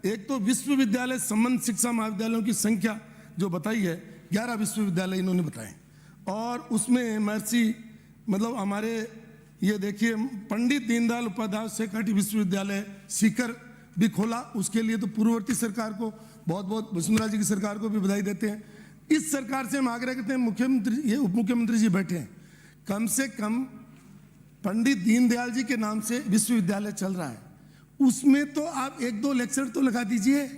एक तो विश्वविद्यालय संबंध शिक्षा महाविद्यालयों की संख्या जो बताई है 11 विश्वविद्यालय इन्होंने बताए, और उसमें महर्षि मतलब हमारे ये देखिए पंडित दीनदयाल उपाध्याय सेकेंडरी विश्वविद्यालय सीकर भी खोला। उसके लिए तो पूर्ववर्ती सरकार को बहुत बहुत वसुंधरा जी की सरकार को भी बधाई देते हैं। इस सरकार से हम आग्रह करते हैं, मुख्यमंत्री ये उप मुख्यमंत्री जी बैठे हैं, कम से कम पंडित दीनदयाल जी के नाम से विश्वविद्यालय चल रहा है, उसमें तो आप 1-2 लेक्चर तो लगा दीजिए।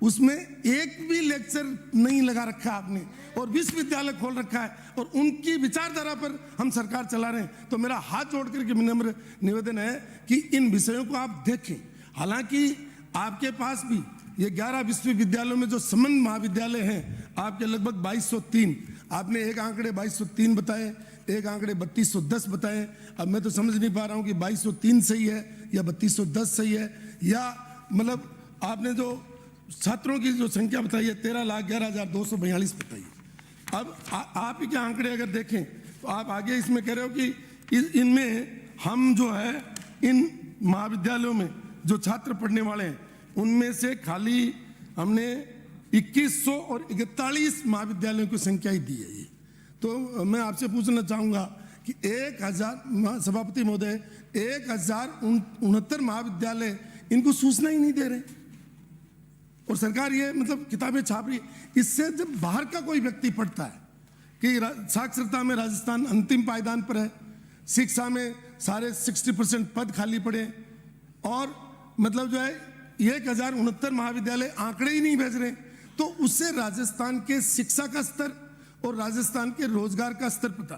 उसमें एक भी लेक्चर नहीं लगा रखा आपने, और विश्वविद्यालय खोल रखा है, और उनकी विचारधारा पर हम सरकार चला रहे हैं। तो मेरा हाथ जोड़ करके विनम्र निवेदन है कि इन विषयों को आप देखें। हालांकि आपके पास भी ये 11 विश्वविद्यालयों में जो संबंध महाविद्यालय हैं आपके लगभग 2203, आपने एक आंकड़े 2203 बताए, एक आंकड़े 3210 बताए। अब मैं तो समझ नहीं पा रहा हूँ कि 2203 सही है या 3210 सही है, या मतलब आपने जो छात्रों की जो संख्या बताई है 13,11,242 बताई। अब आप ही के आंकड़े अगर देखें तो आप आगे इसमें कह रहे हो कि इनमें हम जो है इन महाविद्यालयों में जो छात्र पढ़ने वाले हैं उनमें से खाली हमने 2100 और 41 महाविद्यालयों की संख्या ही दी है। ये तो मैं आपसे पूछना चाहूँगा कि 1000 सभापति महोदय 1069 महाविद्यालय इनको सूचना ही नहीं दे रहे, और सरकार ये मतलब किताबें छाप रही है। इससे जब बाहर का कोई व्यक्ति पढ़ता है कि साक्षरता में राजस्थान अंतिम पायदान पर है, शिक्षा में सारे 60% पद खाली पड़े, और मतलब जो है 1069 महाविद्यालय आंकड़े ही नहीं भेज रहे, तो उससे राजस्थान के शिक्षा का स्तर और राजस्थान के रोजगार का स्तर पता